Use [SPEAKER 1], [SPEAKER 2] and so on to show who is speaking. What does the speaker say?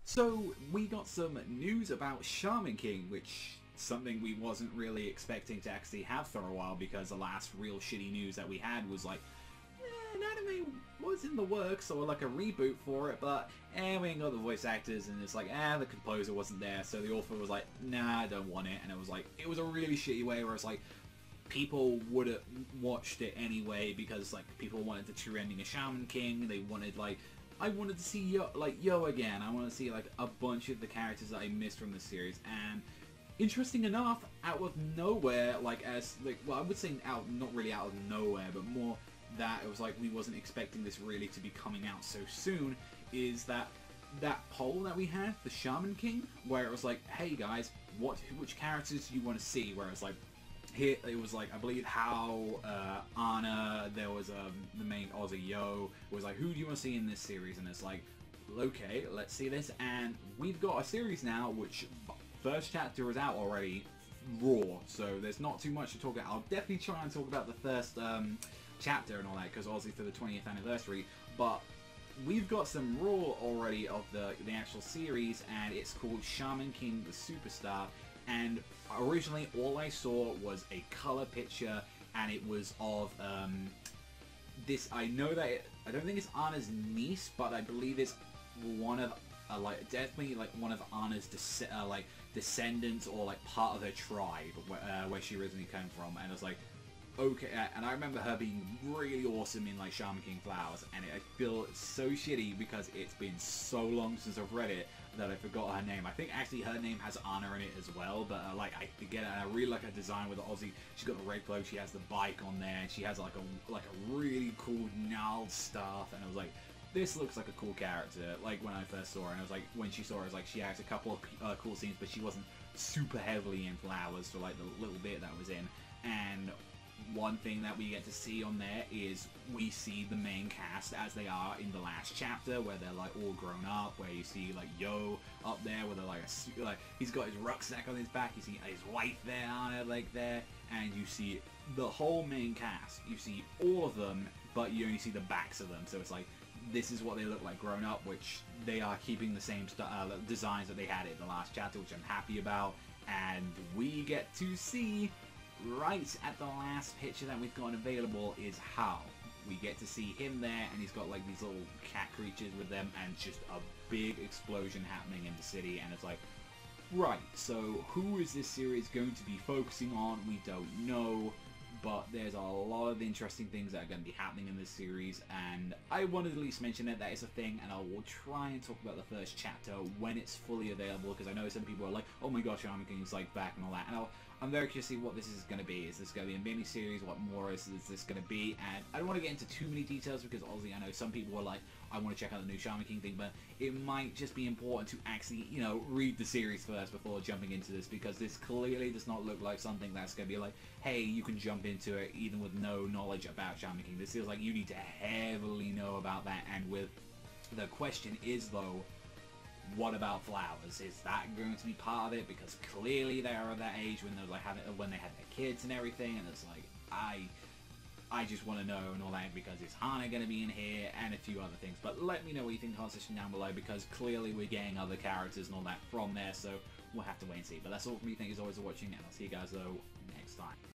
[SPEAKER 1] So we got some news about Shaman King, which something we wasn't really expecting to actually have for a while, because the last real shitty news that we had was like, an anime was in the works, or like a reboot for it, but we ain't got the voice actors, and it's like, the composer wasn't there, so the author was like, nah, I don't want it, and it was a really shitty way where it's like, people would have watched it anyway, because like, people wanted the true ending of Shaman King, they wanted like, I wanted to see Yo again, I want to see like a bunch of the characters that I missed from the series, and interesting enough, out of nowhere, I would say not really out of nowhere, but more that it was like we wasn't expecting this really to be coming out so soon, is that poll that we had, the Shaman King, where it was like, hey guys, which characters do you want to see? Where it's like, here it was like, I believe Hao, Anna, there was the main Aussie Yo, was like, who do you want to see in this series? And it's like, okay, let's see this, and we've got a series now which first chapter is out already, raw, so there's not too much to talk about. I'll definitely try and talk about the first chapter and all that, because obviously for the 20th anniversary, but we've got some raw already of the actual series, and it's called Shaman King the Superstar, and originally all I saw was a color picture, and it was of this, I know that I don't think it's Anna's niece, but I believe it's one of definitely like one of Anna's descendants, or like part of her tribe where she originally came from, and it was like, okay, and I remember her being really awesome in like Shaman King Flowers, and I feel so shitty because it's been so long since I've read it that I forgot her name. I think actually her name has Anna in it as well, but I forget it, and I really like her design with the Aussie. She's got the red clothes, she has the bike on there, and she has like a really cool gnarled staff, and I was like, this looks like a cool character, like when I first saw her, and I was like, when she saw her, I was like, she has a couple of cool scenes, but she wasn't super heavily in Flowers for like the little bit that was in. And one thing that we get to see on there is we see the main cast as they are in the last chapter, where they're like all grown up, where you see like Yo up there with he's got his rucksack on his back, you see his wife there on it, like there, and you see the whole main cast, you see all of them, but you only see the backs of them, so it's like, this is what they look like grown up, which they are keeping the same designs that they had in the last chapter, which I'm happy about, and we get to see right at the last picture that we've got available is Hao. We get to see him there, and he's got like these little cat creatures with them, and just a big explosion happening in the city, and it's like, right, so who is this series going to be focusing on? We don't know, but there's a lot of interesting things that are going to be happening in this series, and I wanted to at least mention that is a thing, and I will try and talk about the first chapter when it's fully available, because I know some people are like, oh my gosh, Shaman King's like back and all that, and I'm very curious to see what this is going to be. Is this going to be a mini-series? What more is this going to be? And I don't want to get into too many details, because obviously I know some people are like, I want to check out the new Shaman King thing, but it might just be important to actually, read the series first before jumping into this, because this clearly does not look like something that's going to be like, hey, you can jump into it even with no knowledge about Shaman King. This feels like you need to heavily know about that, and with the question is, though, what about Flowers? Is that going to be part of it? Because clearly they are at that age when when they had their kids and everything, and it's like, I just want to know and all that, because is Hana going to be in here, and a few other things. But let me know what you think in the comment section down below, because clearly we're getting other characters and all that from there, so we'll have to wait and see. But that's all from me. Thank you as always for watching, and I'll see you guys though next time.